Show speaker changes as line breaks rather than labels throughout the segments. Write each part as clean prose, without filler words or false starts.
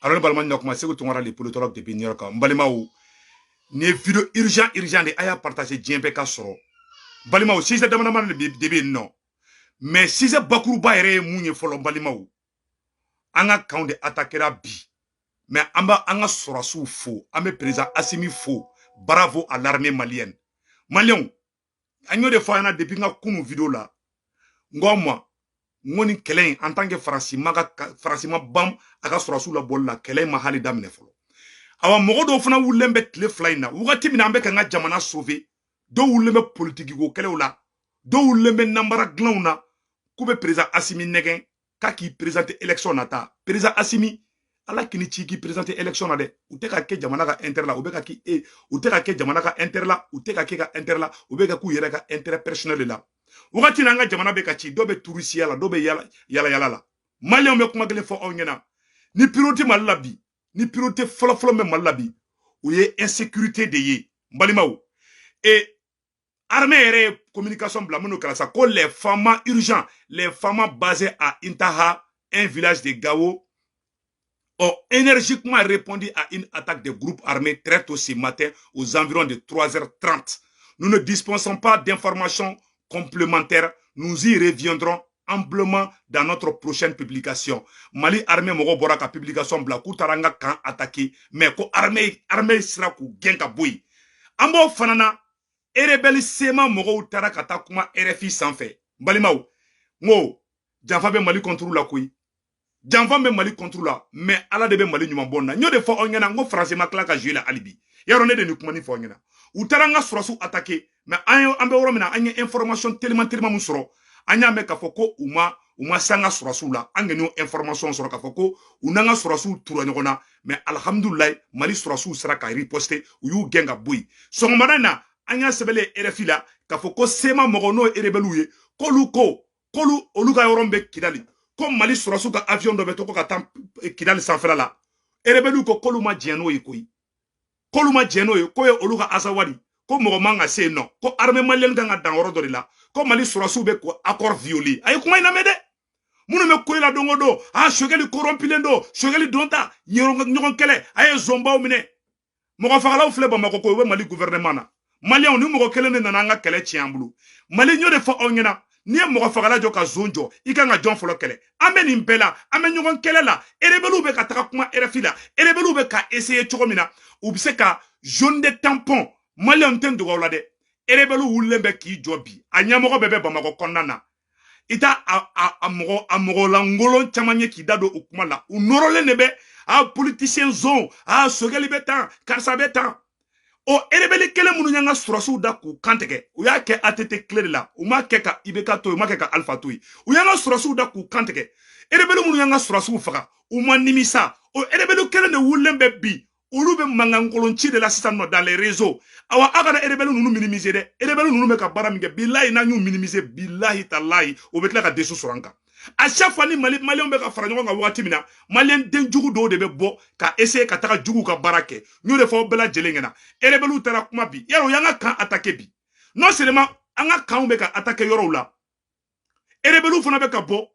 Alors le balman n'a commencé que tu auras les politologues de New York. Balimao, ne vidéo urgent de aya partager djembe ka soro. Balimao, si c'est demandement de non. Mais si c'est bakuru ba yere mounye folo balimao. Anga kaunde attaquera bi. Mais anga sorasu faux. Ame président Assimi faux. Bravo à l'armée malienne. Malion, agno de fois yana depuis nga kunu vidéo là. Ngoma, ngoni kelen en tant que Francima bam aga sorasu la bol la kelen mahali damine folo. Awa mogo do fana wulembe kle flyna. Wugati mina ambe kanga jamana sauver. Do wulembe politique go kele la. Do wulembe nambara glauna. Kube président Assimi negen. Kaki présente élection nata. Président Assimi ala kini ci qui présente élection na de. Ou te ka ke jamana ka inter la. Ou be ka ki ou te ka ke jamana ka inter la. Ou te ka ke ka inter la. Ou be ka ku yere ka intérêt personnel la. Wugati nanga jamana be ka ci. Do be touriste la. Do be yala la. Malien me kuma gele fo onyena. Ni priorité malabi. Ni priorité folo me malabi. Ou ye insécurité de ye. Mbalimao. Et armée communication blameno kalasa ko les femmes urgents, les femmes basées à Intaha, un village de Gao, ont énergiquement répondu à une attaque de groupes armés très tôt ce matin aux environs de 3h30. Nous ne dispensons pas d'informations complémentaires. Nous y reviendrons amplement dans notre prochaine publication. Mali armée mogo boraka publication bla kutaranga kan attaqué mais ko armée sera ku genka boy. Ambo fanana erebeli sema mogo utara kata kuma RFI sanfɛ balimaw ngo janfa be Mali contrôle la koyi janfa be Mali contrôle la mais ala de be Mali ɲuman bon na nyo de fɔ onyana ngo français ma kla ka jouer la alibi yaro ne de ni kuma ni fɔ onyana utara nga surasu attaquer mais an be woro mina an ye information tellement mun sɔrɔ an y'a mɛ ka fɔ ko uma sanga surasu la an genu information sɔrɔ ka fɔ ko unanga surasu tura ɲɔgɔn na mais alhamdulillah Mali surasu sera ka riposter u y'u gɛn ka boyi sɔgɔmada na anya sebele RFI la ka fɔ ko sema mogo no erebelu ye kolu olu ka yɔrɔ bɛ Kidali ko Mali sɔrɔsu ka avion dɔ bɛ to ko ka taa Kidali sanfɛla la erebelu ko kolu ma jɛn n'o ye koyi kolu ma jɛn n'o ye ko ye olu ka azawadi ko mɔgɔ man ka se nɔ ko armée malienne kan ka dan yɔrɔ dɔ de la ko Mali sɔrɔsu bɛ ko accord violé a ye kuma in lamɛn dɛ minnu bɛ ko la don o don Sogɛli corrompilen don Sogɛli don ta ɲɔgɔn kɛlɛ a ye zɔnbaw minɛ mɔgɔ fagalaw filɛ Bamakɔ ko u bɛ Mali gouvernement na Maliens ni mɔgɔ kelen de nana an ka kɛlɛ tiɲɛ an bolo Mali ɲɔ de fɔ aw ɲɛna ni ye mɔgɔ fagala jɔ ka zone jɔ i kan ka jɔn fɔlɔ kɛlɛ an bɛ nin bɛɛ la an bɛ ɲɔgɔn kɛlɛ la rebelles bɛ ka taga kuma RFI la rebelles bɛ ka essayer cogo min na u bɛ se ka zone de tampon Maliens tɛ dogo la dɛ rebelles wulilen bɛ k'i jɔ bi a ɲɛmɔgɔ bɛɛ bɛ Bamakɔ kɔnɔna na i t'a a mɔgɔ langolon caman ye k'i da don o kuma la u nɔrɔlen de bɛ politicien zone Sogɛli bɛ tan karisa bɛ tan o rebelle kelen minnu y'an ka sɔrɔsiw da k'u kantigɛ u y'a kɛ ATT clé de la u m'a kɛ ka IBK to ye u m'a kɛ ka Alpha to ye u y'an ka sɔrɔsiw da k'u kantigɛ rebelle minnu y'an ka sɔrɔsiw faga u ma nimisa o rebelle kelen de wulilen bɛ bi olu bɛ mankankolon ci de la sisan nɔ dans les réseaux awa a kana rebelle ninnu minimiser dɛ rebelle ninnu bɛ ka baara min kɛ bilahi n'an y'u minimiser bilahi talahi o bɛ tila ka desu sɔrɔ an kan à chaque fois ni Maliens bɛ ka fara ɲɔgɔn kan wagati min na Malien den jugu dɔw de bɛ bɔ ka essayer ka taga jugu ka baara kɛ n'o de fɔ bɛɛ lajɛlen ɲɛna rebelles taara kuma bi yaro y'an ka kan attaquer bi non seulement an ka kanw bɛ ka attaquer yɔrɔw la rebelles fana bɛ ka bɔ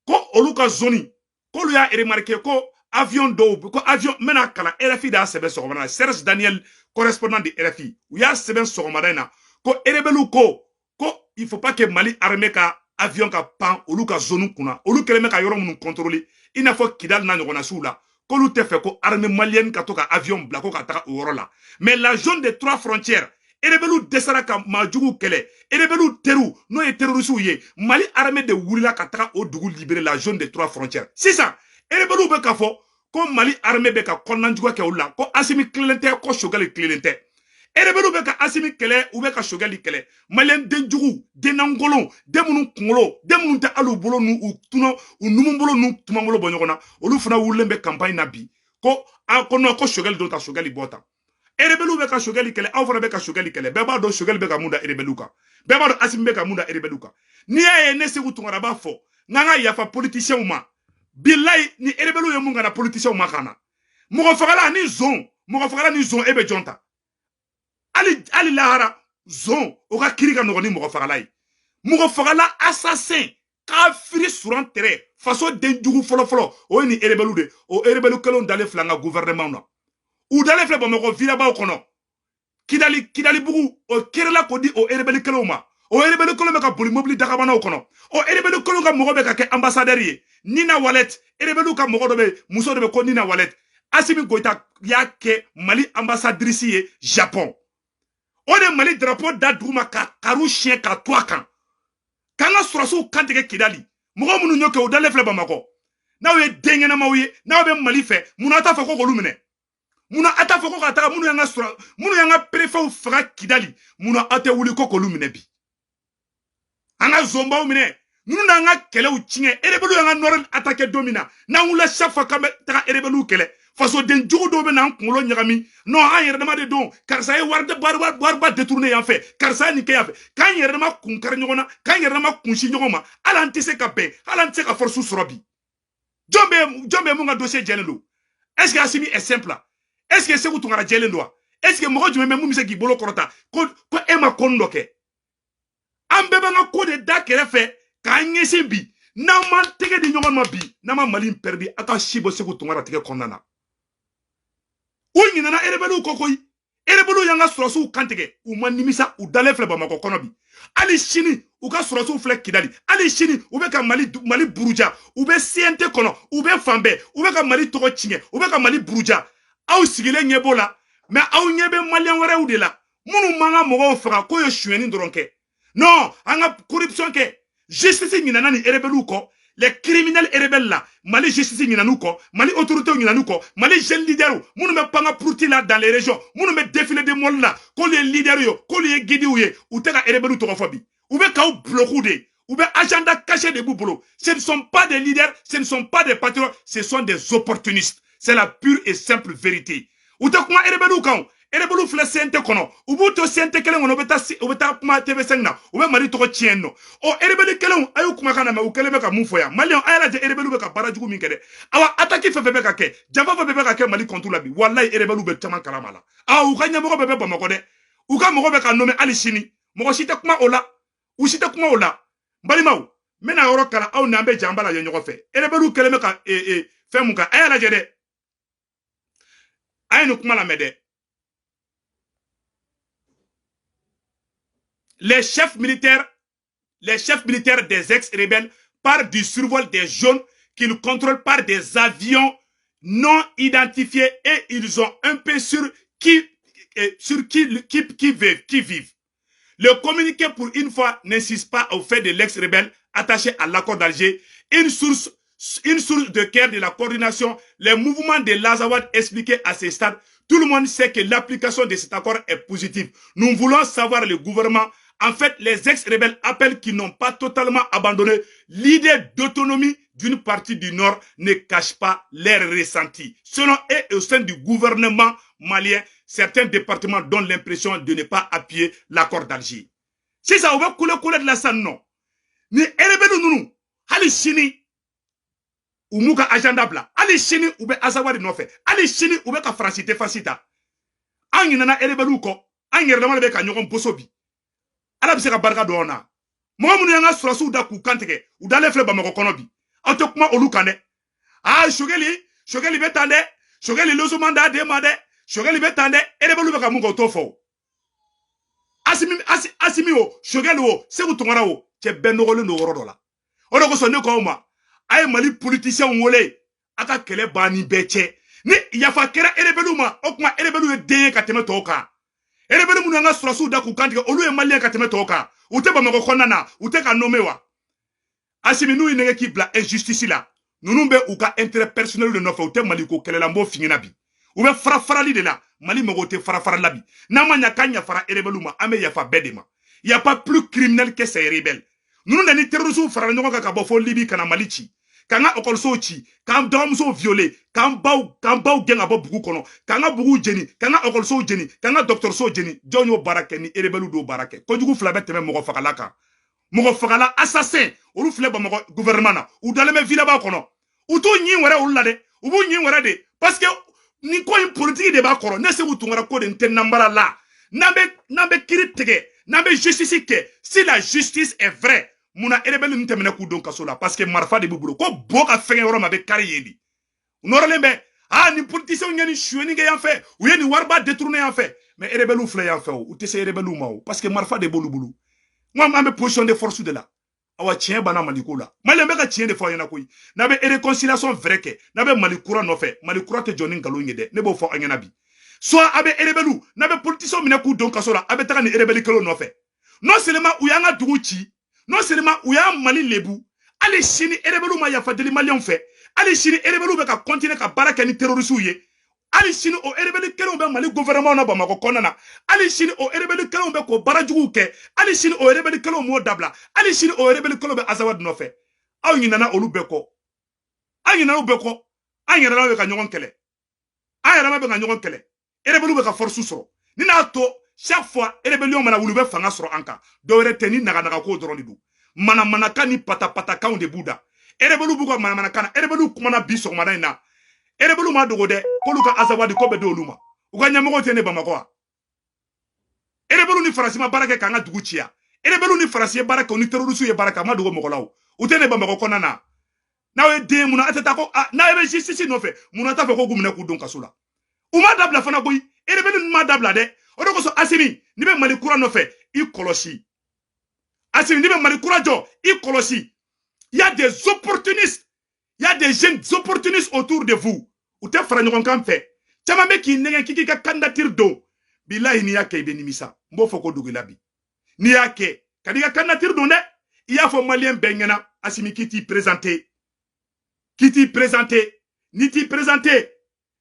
ko olu ka zone k'olu y'a remarqué ko avion dɔw ko avion mena kalan RFI da sɛbɛn sɔgɔmada na Serge Daniel correspondant de RFI u y'a sɛbɛn sɔgɔmada in na ko rebelles ko il faut pas que Mali armée ka avion ka pan olu ka zone kunna olu kɛlen bɛ ka yɔrɔ minnu contrôler i n'a fɔ Kidali n'a ɲɔgɔnna suw la k'olu tɛ fɛ ko armée malienne ka to ka avion bila ko ka taga o yɔrɔ la mais la zone des 3 frontières rebelles dɛsɛra ka maajugu kɛlɛ rebelles teriw n'o ye terroristes ye Mali armée de wulila ka taga o dugu libérer la zone des 3 frontières sisan rebelles bɛ ka fɔ ko Mali armée bɛ ka kɔnɔnajuguya kɛ olu la ko Assimi tilennen tɛ ko Sogɛli tilennen tɛ rebelles bɛ ka Assimi kɛlɛ u bɛ ka Sogɛli kɛlɛ Malien den jugu den langolon den minnu kunkolo den minnu tɛ hali u bolo n'u numun bolo n'u tuman bolo bɔ ɲɔgɔn na olu fana wulilen bɛ campagne na bi ko non ko Sogɛli don ta Sogɛli bɔ tan rebelles bɛ ka Sogɛli kɛlɛ aw fana bɛ ka Sogɛli kɛlɛ bɛɛ b'a dɔn Sogɛli bɛ ka mun da rebelles kan bɛɛ b'a dɔn Assimi bɛ ka mun da rebelles kan n'i y'a ye ne Seku Tunkara b'a fɔ n'an ka yafa politiciens ma bilahi ni rebelles ye mun kana politiciens ma kana mɔgɔ fagala ni zone e bɛ jɔn ta Ali lahara zone o ka kiri ka nɔgɔ ni mɔgɔ fagala ye mɔgɔ fagala assassin kafiri suran tere façon denjugu folo o ni erebelu de o erebelu kelon dale flanga gouvernement na ou dale fle Bamako vilaba kono kidali bugu o kerela ko di o erebelu kelon ma o erebelu kelon be ka boli mobili dakabana kono o erebelu kelon ka mogo be ka ke ambassadeur ye Nina Wallet erebelu ka mogo do be muso do be ko Nina Wallet Assimi Goïta ya ke Mali ambassadrice ye Japon o de Mali drapeau da duma ka karu chien ka toi kan kanga surasu kanteke kidali mogo munu nyoke o dale fle Bamako na we dengena mawe na be Mali fe muna ata fa ko golumene muna ata fa ko ata munu yanga sura munu yanga préfet fra kidali muna ata wuli ko golumene bi anga zomba mine nunu na nga kele u chinge erebelu yanga noren attaquer domina na wula chafa ka ta erebelu kele faso den jogo do be na nkulo nyagami no ha yere dama de don karsa e warde barba détourner en fait karsa ni ke ya fait kan yere dama kunkar nyogona kan yere dama kunshi nyogoma ala ntise ka be ala ntise ka force sorobi jombe mu nga dossier jelendo est-ce que Assimi est simple est-ce que c'est ku tungara jelendo est-ce que mo jume mu mise ki bolo korota ko e ma kondoke ambe banga ko de dakere fe ka nyese bi na man tege di nyogoma bi na ma Mali perdi aka shibo se ku tungara tege kondana Nana erebelu kokoi erebelu yanga surasu kantege u manimisa u dale fle Bamako kono bi ali shini u ka surasu fle kidali ali shini u be ka Mali buruja u be CNT kono u be fambe u be ka Mali togo chinge u be ka Mali buruja aw sigile nyebola mais aw nyebe malien were u de la munu manga mogo faga ko yo shueni ndronke non anga corruption ke justice ni nana ni erebelu ko les criminels rebelles là, Mali justice nyinanuko, Mali autorité nyinanuko, Mali jeune leader, munu me panga prouti là dans les régions, munu me défilé de monde là, ko les leaders yo, ko les guide ou te ka rebelu tokofobi. Ou be ka ou bloqué, ou be agenda caché de boubolo. Ce ne sont pas des leaders, ce ne sont pas des patriotes, ce sont des opportunistes. C'est la pure et simple vérité. Ou te kuma rebelu kan erebelu fle CNT kono ubuto CNT kelen wono beta kuma TV5 na ube Mali toko chienno o erebelu kelen ayu kuma kana ma ukele be ka mufoya Malion ayala je erebelu be ka barajugu min kede awa ataki fefe be ka ke java fefe be ka ke Mali kontu labi wallahi erebelu be taman kalamala awu kanya mogo be Bamako de uka mogo be ka nome ali shini mogo shite kuma ola ushite kuma ola mbali mawu mena yoro kala aw nambe jambala yo nyogo fe erebelu kelen be ka fe muka ayala je de ayinu kuma la mede les chefs militaires des ex-rebelles partent du survol des jaunes qu'ils contrôlent par des avions non identifiés et ils ont un peu sur qui vivent. Le communiqué pour une fois n'insiste pas au fait de l'ex-rebelle attaché à l'accord d'Alger, une source de cœur de la coordination, les mouvements de l'Azawad expliqués à ce stade. Tout le monde sait que l'application de cet accord est positive. Nous voulons savoir le gouvernement. En fait, les ex-rebelles appellent qu'ils n'ont pas totalement abandonné l'idée d'autonomie d'une partie du Nord ne cache pas leur ressenti. Selon eux, au sein du gouvernement malien, certains départements donnent l'impression de ne pas appuyer l'accord d'Alger. Si ça va couler de la scène, non. Ni erebelu nunu, hali shini, ou muka agenda bla, hali shini ou be azawadi nofe, hali shini ou be ka francité facita. Angi nana erebelu ko, angi redamale be ka nyogon posobi. Ala bi se ka barka do ona mo munu yanga surasu da ku kanteke u dale fle Bamako kono bi auto kuma olu kane shogeli betande shogeli lozumanda de made shogeli betande erebelu be ka mungo to fo asimi o shogeli o se ku tongara o che benogole no woro dola odo ko so ne ko ma ay Mali politicien wole aka kele bani beche ni yafa kera erebelu ma okuma erebelu de ka teme toka erebelu munu nga surasu da ku kantike olu e Malien ka teme toka ute Bamako konnana ute ka nomewa Assimi nu inenge ki bla injustice la nunu be u ka intérêt personnel de nofa ute Mali ko kelela mbo fingina bi u be farafarali de la Mali mogo te farafara bi na manya kanya fara erebelu ma ame yafa bedema y a pas plus criminel que ces rebelles nunu dani terrorisme fara nyoko ka bo fo Libi kana Mali ci kanga okolso ci kam domso violé kam baw genga bo bugu kono kanga bugu jeni kanga okolso jeni kanga docteur so jeni jonyo barake ni erebelu do barake ko jugu flabe teme mogo fakala assassin olu fle Bamako gouvernement na u daleme villa ba kono u to nyi were olu la de u bu nyi were de parce que ni ko une politique de ba koro ne se utungara ko de ntenambara la nabe kiri tege nabe justice ke si la justice est vraie muna rebelle nu temene ku don kaso la parce que marfa de bubulo ko boka fenge yoro ma be kari yedi unoralembe ni politicien ngani choueni ge yan fait ou yeni warba détourner yan fait mais rebelle fle yan fait ou tese rebelle ma parce que marfa de bolubulu moi ma position de force de là awa tien bana maliko la malembe ka tien de fo yana koy na be réconciliation vrai ke na be malikura no fait malikura te joni ngalo ngede ne bo fo anyana bi soit abe rebelle na be politicien mina ku don kaso la abe taka ni rebelle kelo no fait non seulement ou yanga duguchi non seulement ou ya mali lebu ali chini rebelle ma ya fa deli malien fait ali chini rebelle be ka continuer ka baraka ni terroriste ye ali chini o rebelle kelo be mali gouvernement na Bamako konana ali chini o rebelle kelo be ko barajugu ke ali chini o rebelle kelo mo dabla ali chini o rebelle kelo be azawad no fe aw nyina olu be ko anyina olu be ko anyina na be ka nyogon kele ayara ma be ka nyogon kele rebelle be ka force soro ni na to chaque fois rebellion mana wulu be fanga soro anka do re teni naga ko dron du mana kani pata kan de buda rebelle bu ko mana kana rebelle kuma na biso mana ina rebelle ma dogo de ko luka azawadi ko be do luma uga nyamogo tene Bamako rebelle ni farasima baraka kanga duguchia rebelle ni farasiye baraka ni terroriste ye baraka ma dogo mogolaw utene Bamako konana nawe de muna atata ko na ebe justice no fe muna ta fe ko gumne ku don kasula uma dabla fana boy rebelle ma dabla de odoko so Assimi ni be malikura no fe I kolosi Assimi ni be malikura jo I kolosi il y a des opportunistes il y a des jeunes opportunistes autour de vous ou te fara nyogon kan fe chama be ki negen kiki ka candidature do billahi ni yake be nimisa mbo foko dugila bi ni yake kadiga candidature do ne il y a fo malien bengena Assimi kiti présenter ni ti présenter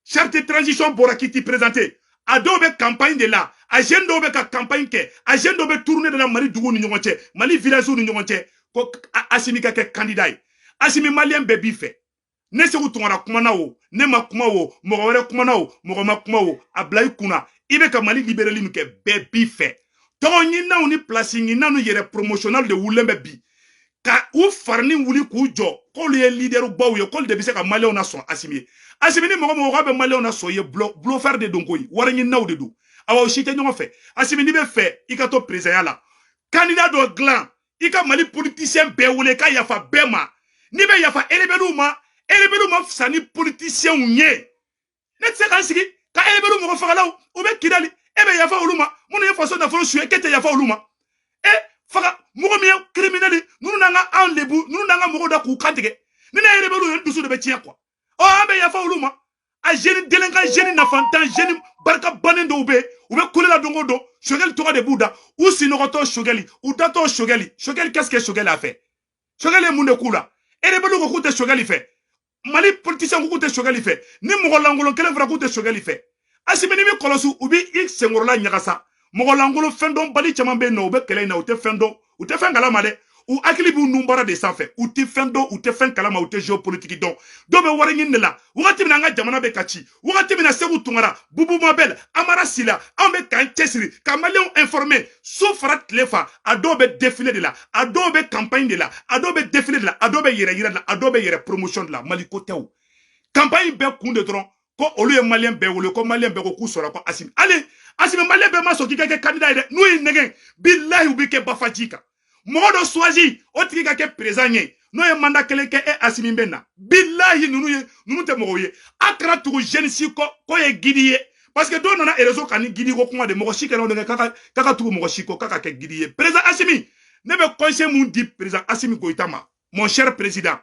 charte de transition bora kiti présenter adobe campagne de là agenda be ka campagne ke agenda be tourner de la Mali dugu ni nyonche Mali village ni nyonche ko Assimi ka ke candidat Assimi malien be bi fe ne se ku tungara kuma na wo ne ma kuma wo mogo were kuma na wo mogo ma kuma wo ablay kuna ibe ka Mali libérali mu ke be bi fe to nyina ni place nyina no yere promotionnel de wulembe bi ka u farni wuli ku jo ko le leader baw ye ko de bi se ka Mali on a son Assimi ni mogo be Mali on a so ye blo faire de donkoyi war nyina de do awa shite nyongo fe Assimi ni be fe ikato président la candidat do glan ika Mali politicien be wule ka yafa bema ni be yafa elebelu ma fsani politicien unye net se kan sigi ka elebelu mo fagalaw o be kidali ebe yafa uluma mun ye faso na fo suye kete yafa uluma faga mo mi criminel nunu nanga en lebu nunu nanga mo da ku kantige ni na elebelu en dusu de be tia quoi o abe yafa uluma a jeune délinquant jeune nafantan jeune barka banendo ube kulela dongo do Shogeli toka de Bouddha ou sinogoto Shogeli ou dato Shogeli qu'est-ce que Shogeli a fait Shogeli munde kula elebelu ko kute Shogeli fait Mali politicien ko kute Shogeli fait ni mogolangolo kelen fara kute Shogeli fait Assimi ni mi kolosu ubi ik sengorola nyagasa mogolangolo fendo bali chamambe no be kele na ute fendo ute fengala male ou akili bu numbara de sanfɛ ou te fendo ou te fen kalama ou te géopolitique donc do be wari ngi la wakati mina nga jamana be kachi wakati mina segu tungara bubu mabel amara sila ambe kan chesiri kamaleon informé sofrat lefa adobe défilé de la adobe campagne de la adobe défilé de la adobe yere de la adobe yere promotion de la maliko tew campagne be kunde tron ko olu ye malien be wole ko malien be ko ku sora ko Assimi allez Assimi malien be ma so kika ke candidat de nou negen billahi ubike bafajika modo soaji o tigi ka ke président ye no ye mandat kele ke Assimi benna billahi nunu te mogo ye akra tugu jeune si ko ye gidi ye parce que do nana réseau kani gidi ko kuma de mogo shikelo de kaka tugu mogo shiko kaka ke gidi ye président Assimi ne be conseil mun di président Assimi Goïta ma mon cher président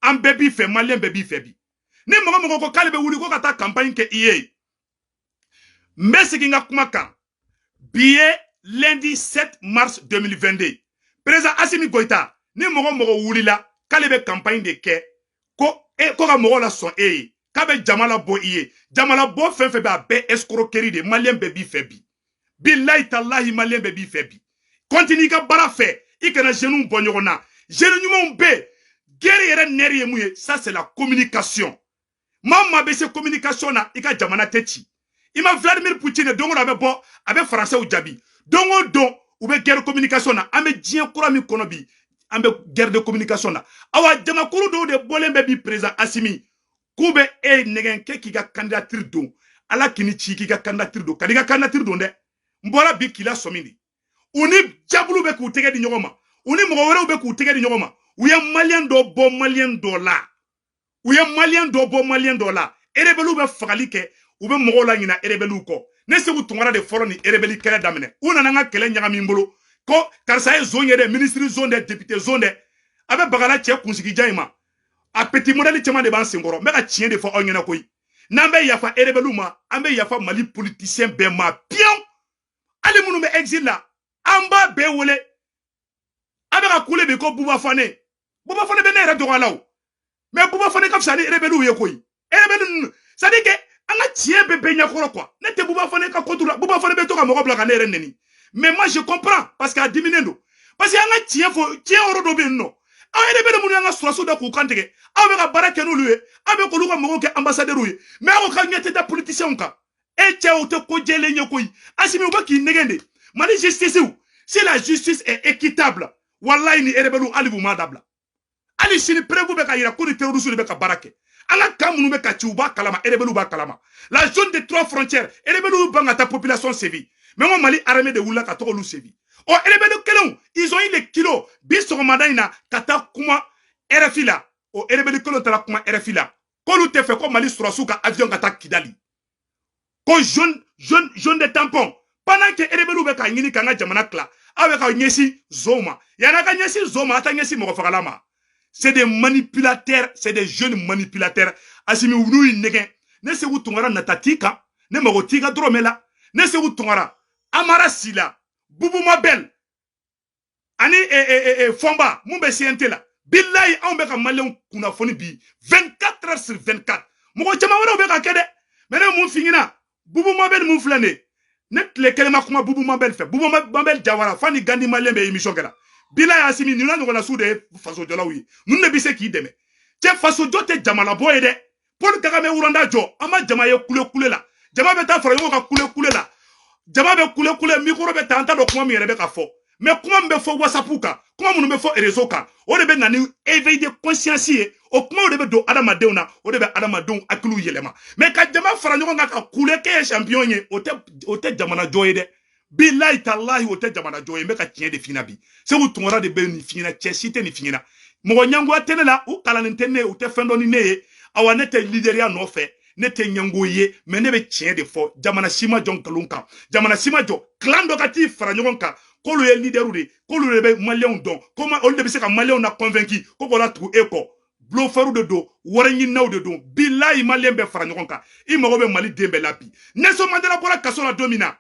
am bebi fait malien bebi fait bi ni mogo ko kale be wuli ko kata campagne ke iye mbesi kinga kuma kan billet lundi 7 mars 2022 président Assimi Goïta ni mogo wulila kale be campagne de ke ko ka mogo la son ka be jamala bo iye jamala bo fe be a be escroquerie de malien bebi fait bi billahi tallahi malien bebi fait bi continue ka bara fait ikana jeune bo nyona jeune nyuma be guerre yere neri yemuye ça c'est la communication mama be se communication na ika jamana techi ima Vladimir Poutine dongo na be bo abe français ou jabi dongo don ou be guerre communication na ambe dien kura mi kono bi ambe guerre de communication na awa jama kuru do de bolembe bi président Assimi kube negen ke ki ga candidature don ala kini chi ki ga candidature do kadiga candidature don de mbola bi kila somini uni jabulu be ku tege di nyogoma uni mɔgɔ wɛrɛw bɛ k'u tɛgɛ di ɲɔgɔn ma u ye maliyɛn dɔ bɔ maliyɛn dɔ la u ye maliyɛn dɔ bɔ maliyɛn dɔ la rebelle bɛ fagali kɛ u bɛ mɔgɔw la ɲina rebelle kɔ ne Segu Tunkara de fɔlɔ ni rebelle kɛlɛ daminɛ u nana n ka kɛlɛ ɲagami n bolo ko karisa ye zone ye dɛ ministre zone dɛ député zone dɛ a bɛ bagala cɛ kunsigijan in ma a petit modèle caman de b'an senkɔrɔ n bɛ ka tiɲɛ de fɔ aw ɲɛna koyi n'an bɛ yafa rebelle ma an bɛ yafa Mali politicien bɛɛ ma pion ali minnu bɛ exil la an b'a bɛɛ wele a bɛ ka kule bi ko Buba Fane bɛ ne yɛrɛ dɔgɔya la o mais Buba Fane ka fisa ni rebelle ye koyi rebelle ça dit que an ka tiɲɛ bɛ bɛɛ ɲɛkɔrɔ quoi ne tɛ Buba Fane ka contre la Buba Fane bɛ to ka mɔgɔ bila ka ne yɛrɛ neni mais moi je comprends parce que a diminen do parce que an ka tiɲɛ fɔ tiɲɛ yɔrɔ dɔ bɛ yen nɔ aw rebelle minnu y'an ka sɔrɔsiw da k'u kan tigɛ aw bɛ ka baara kɛ n'olu ye aw bɛ k'olu ka mɔgɔw kɛ ambassadeurs ye mais aw ka ɲɛ tɛ da politiciens kan e cɛ o tɛ ko jɛlen ye koyi Asimi u bɛ k'i nɛgɛn de Mali justice si la justice est équitable wallahi ni rebelle ali bu ma dabla ali sini prévu bɛ ka yira ko ni terroristes de bɛ ka baara kɛ an ka kan minnu bɛ ka ci u b'a kalama rebelle b'a kalama la zone des 3 frontières rebelle ban ka taa population sévi mais ko Mali armée de wulila ka tɔgɔ olu sévi o rebelle kelenw ils ont eu les kilos bi sɔgɔmada in na ka taa kuma RFI la o rebelle kelenw taara kuma RFI la k'olu tɛ fɛ ko Mali sɔrɔsiw ka avion ka taa Kidali ko jaune de tampon pendant que rebelle bɛ ka ɲini k'an ka jamana tila aw bɛ ka ɲɛsin zon ma yan'a ka ɲɛsin zon ma a ta ɲɛsin mɔgɔ fagala ma c'est des manipulateurs c'est des jeunes manipulateurs Asimi n'u y'i nɛgɛn ne Segu Tunkara nata t'i kan ne mago t'i ka dɔrɔmɛ la ne Segu Tunkara Amara Sila Bubu Mabel ani Fomba mun bɛ CNT la billahi anw bɛ ka maliyɛnw kunnafoni bi 24 heures sur 24 mɔgɔ caman wɛrɛw bɛ ka kɛ dɛ mais ne mun f'i ɲɛna Bubu Mabel mun filɛ nin ye ne tile kelen ma kuma Bubu Mabel fɛ Bubu Mabel Jawara fa ni Gandi maliyɛn bɛ émission kɛ la billahi Asimi ninnu ɲɔgɔnna su de ye fasojɔlaw ye ninnu de bɛ se k'i dɛmɛ cɛ fasojɔ tɛ jamalabɔ ye dɛ Paul Kagame wuranda jɔ an ma jama ye kule la jama bɛ taa fara ɲɔgɔn kan kule la jama bɛ kule micro bɛ ta an t'a dɔn kuma min yɛrɛ bɛ ka fɔ mais kuma min bɛ fɔ WhatsApp kan kuma minnu bɛ fɔ réseau kan o de bɛ na ni éveil de conscience ye o kumaw de bɛ don adamadenw na o de bɛ adamadenw hakiliw yɛlɛma mais ka jama fara ɲɔgɔn kan ka kule k'e ye champion ye o tɛ jamana jɔ ye dɛ billahi tallahi o tɛ jamana jɔ ye n bɛ ka tiɲɛ de f'i ɲɛna bi Segu Tunkara de bɛ nin f'i ɲɛna cɛ si tɛ nin f'i ɲɛna mɔgɔ ɲɛngoya tɛ ne la u kalannen tɛ ne ye u tɛ fɛn dɔn ni ne ye awa ne tɛ leaderia nɔfɛ ne tɛ ɲɛngo ye mais ne bɛ tiɲɛ de fɔ jamana si ma jɔ nkalon kan jamana si ma jɔ clan dɔ ka t'i fara ɲɔgɔn kan k'olu ye leaderu de k'olu de bɛ maliyɛnw dɔn olu de bɛ se ka maliyɛnw na convaincu ko k'o latugu e kɔ bluffeurs de don wari ɲininaw de don billahi maliyɛn bɛɛ fara ɲɔgɔn kan i mago bɛ Mali den bɛɛ la bi Nelson Mandela bɔra kaso la don min na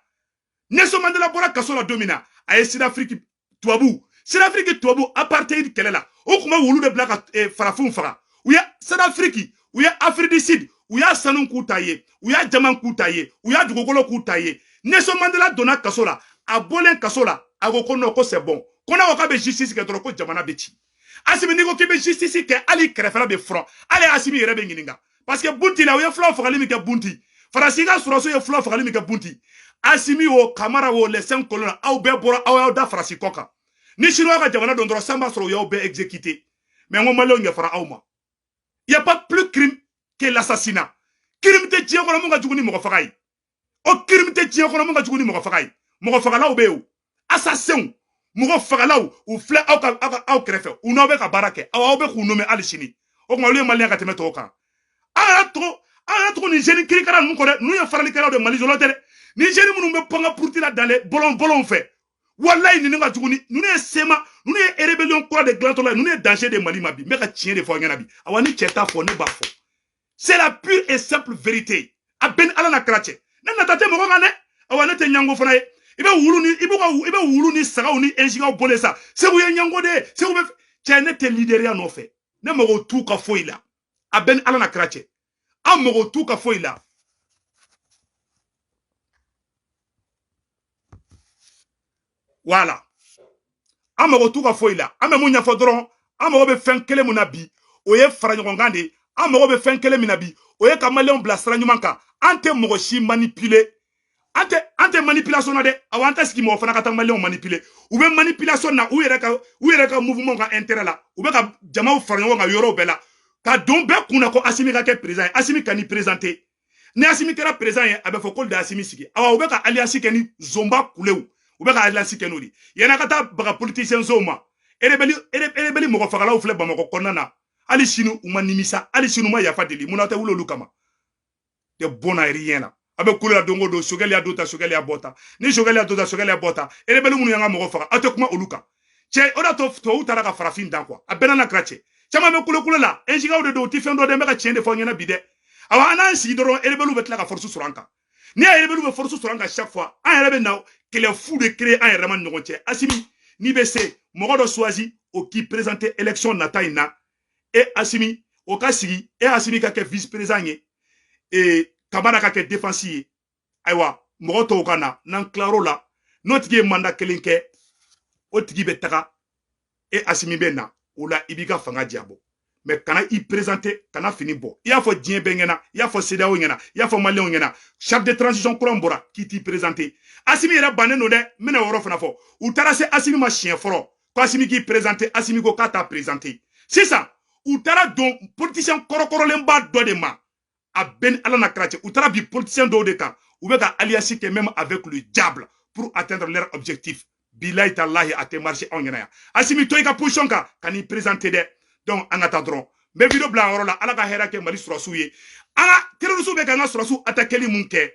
Nelson Mandela bɔra kaso la don min na a ye Sud-Afrique tubabu apartheid kɛlɛ la o tuma wulu de bila ka farafinw faga u ye Sud-Afrique u ye Afrique du Sud u y'a sanu k'u ta ye u y'a jama k'u ta ye u y'a dugukolo k'u ta ye Nelson Mandela donna kaso la a bɔlen kaso la a ko non ko c'est bon ko n'a ko k'a bɛ justice kɛ dɔrɔn ko jamana bɛ ci Asimi n'i ko k'i bɛ justice kɛ hali kɛrɛfɛla bɛ furan hali Asimi yɛrɛ bɛ ɲininka parce que Bunti la u ye fulaw fagali min kɛ Bunti Faransi ka sɔrɔsiw ye fulaw fagali min kɛ Bunti Asimi o Kamara o les 5 colonnes aw bɛɛ bɔra aw y'aw da Faransi kɔ kan ni Chinois ka jamana don dɔrɔn san b'a sɔrɔ u y'aw bɛɛ exécuté mais n ko maliyɛnw ɲɛfara aw ma il y a pas plus crime que l'assassinat crime tɛ diɲɛ kɔnɔ mun ka jugu ni mɔgɔ faga ye o crime tɛ diɲɛ kɔnɔ mun ka jugu ni mɔgɔ faga ye mɔgɔ fagalaw bɛ yen o assassinw mɔgɔ fagalaw u filɛ aw kɛrɛfɛ u n'aw bɛ ka baara kɛ aw bɛ k'u nommer hali sini o tuma olu ye maliyɛn ka tɛmɛ tɔw kan an yɛrɛ tɔgɔ nin jeune kirikara ninnu kɔ dɛ ninnu ye faralikɛlaw de Mali jɔlɔ tɛ dɛ ni jeune minnu bɛ pan ka purti la dalen bɔlɔn fɛ wallahi ninnu ka jugu ni ninnu ye sema ninnu ye rébellion kura de dilantɔla ye ninnu ye danger de Mali ma bi n bɛ ka tiɲɛ de fɔ aw ɲɛna bi awa ni cɛ t'a fɔ ne b'a fɔ c'est la pure et simple vérité a bɛɛ ni Ala na kira cɛ ne nata tɛ mɔgɔ kan dɛ awa ne tɛ ɲango fana ye i bɛ wulu ni sagaw ni ensigaw bɔlen sa Segu ye ɲango de ye Segu bɛ cɛ ne tɛ leaderia nɔfɛ ne mago t'u ka foyi la a bɛɛ ni Ala na kira cɛ an mago t'u ka foyi la voilà an mago t'u ka foyi la an bɛ mun ɲɛfɔ dɔrɔn an mago bɛ fɛn kelen min na bi o ye fara ɲɔgɔn kan de ye an mago bɛ fɛn kelen min na bi o ye ka maliyɛnw bila sira ɲuman kan an tɛ mɔgɔ si manipuler an tɛ manipulation na dɛ awa an tɛ sigi mɔgɔ fana ka taa maliyɛnw manipuler u bɛ manipulation na u yɛrɛ ka mouvement ka intérêt la u bɛ ka jamaw fara ɲɔgɔn kan yɔrɔw bɛɛ la ka don bɛɛ kunna ko Asimi ka kɛ président ye Asimi ka ni présenter ni Asimi kɛra président ye a bɛ fɔ ko de Asimi sigi awa u bɛ ka alliance kɛ ni zomba kulew u bɛ ka alliance kɛ n'o de yan'a ka taa baga politicien zow ma erebeli mɔgɔ fagalaw filɛ Bamakɔ kɔnɔna na hali sini u ma nimisa hali sini u ma yafa deli mun na tɛ wuli olu kama de bon à rien la abe kula dongo do sogeli a dota sogeli a bota ni sogeli a dota sogeli a bota erebeli mun yanga mɔgɔ faga ate kuma olu kan cɛ o da to utara ka farafin dan quoi a bɛna na kratche chama me kule la enjigaw de do ti fɛn dɔ de meka tiɲɛ de fɔ ɲɛna bi dɛ awa anan sigi dɔrɔn erebelu bɛ tila ka force sɔrɔ an kan ni a erebelu bɛ force sɔrɔ an kan chaque fois an yɛrɛ bɛ na kɛlɛ fu de créer an yɛrɛ ma ɲɔgɔn cɛ Asimi ni bɛ se mɔgɔ dɔ choisi o qui présenter élection nata in na et Asimi o ka sigi et Asimi ka kɛ vice président ye et Kabara ka kɛ défense ye ayiwa mɔgɔ tɔw ka na n'an tilar'o la n'o tigi ye mandat kelen kɛ o tigi bɛ taga et Asimi bɛ na o la i b'i ka fanga diabo mais kana i présenter kana fini bɔ i y'a fɔ diɲɛ bɛɛ ɲɛna i y'a fɔ CEDEAO ɲɛna i y'a fɔ maliyɛnw ɲɛna chef de transition kura bɔra k'i t'i présenter Asimi yɛrɛ bannen don dɛ n bɛna o yɔrɔ fana fɔ u taara se Asimi ma siɲɛ fɔlɔ ko Asimi k'i présenter Asimi ko k'a t'a présenter sisan u taara don politicien kɔrɔkɔrɔlenba dɔ de ma a bɛn ala na kɛra cɛ u taara bi politicien dɔw de kan u bɛ ka alliance kɛ même avec le diable pour atteindre leur objectif bilahi talahi a tɛ marcher anw ɲɛna yan Asimi to i ka position kan ka n'i présenter dɛ donc an ka taa dɔrɔn n bɛ video bila yɔrɔ la ala ka hɛrɛ kɛ Mali sɔrɔsiw ye an ka terroristes bɛ ka an ka sɔrɔsiw attaquer mun kɛ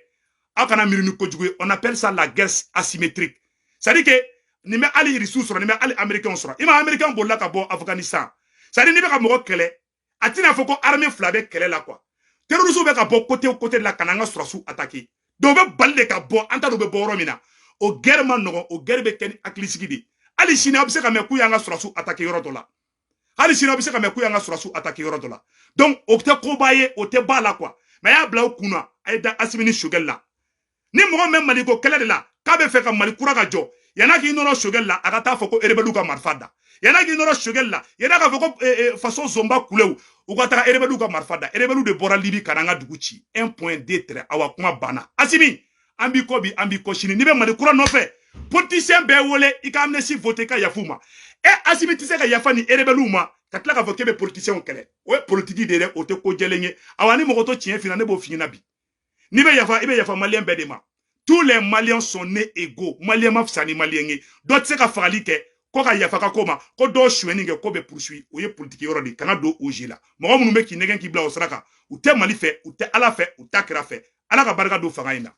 aw kana miiri ni kojugu ye on appelle ça la guerre asymétrique c'est à dire que nin bɛ hali irisiw sɔrɔ nin bɛ hali américains sɔrɔ i ma américain bolila ka bɔ Afghanistan c'est à dire n'i bɛ ka mɔgɔ kɛlɛ a tɛna fɔ ko armée fila bɛ kɛlɛ la quoi terroristes bɛ ka bɔ côté o côté la ka na an ka sɔrɔsiw attaquer donc u bɛ bali de ka bɔ an t'a dɔn u bɛ bɔ yɔrɔ min na o guerre ma nɔgɔn o guerre bɛ kɛ ni hakilisigi de hali sini a bɛ se ka mɛn k'u y'an ka sɔrɔsiw attaquer yɔrɔ dɔ la hali sini a bɛ se ka mɛn k'u y'an ka sɔrɔsiw attaquer yɔrɔ dɔ la donc o tɛ koba ye o tɛ ba la quoi mais a y'a bila u kunna a ye da Asimi ni Sogɛli la ni mɔgɔ mɛ Mali ko kɛlɛ de la k'a bɛ fɛ ka Mali kura ka jɔ yan'a k'i nɔrɔ Sogɛli la a ka taa fɔ ko rebelle ka marifa da yan'a k'i nɔrɔ Sogɛli la yan'a k'a fɔ ko faso zonba kulew u ka taga rebelle ka marifa da rebelle de bɔra Libi ka n'an ka dugu ci 1.2 tɛrɛ awa kuma banna Asimi an b'i kɔ bi an b'i kɔ sini n'i bɛ Mali kura nɔfɛ politicien bɛɛ wele i ka amnistie voter ka yafu ma Asimi tɛ se ka yafa ni rebelle ma ka tila k'a fɔ k'e bɛ politiciens kɛlɛ o ye politique de dɛ o tɛ ko jɛlen ye awa ni mɔgɔ to tiɲɛ fina ne b'o f'i ɲɛna bi n'i bɛ yafa i bɛ yafa maliyɛn bɛɛ de ma tous les Maliens sont nés égaux maliyɛn ma fisa ni maliyɛn ye dɔ tɛ se ka fagali kɛ ko ka yafa ka ko ma ko dɔw suɲɛni kɛ ko bɛ poursuit o ye politique yɔrɔ de kana don o jeu la mɔgɔ minnu bɛ k'i nɛgɛn k'i bila o sira kan u tɛ Mali fɛ u tɛ Ala fɛ u tɛ kira fɛ Ala ka barika don fanga in na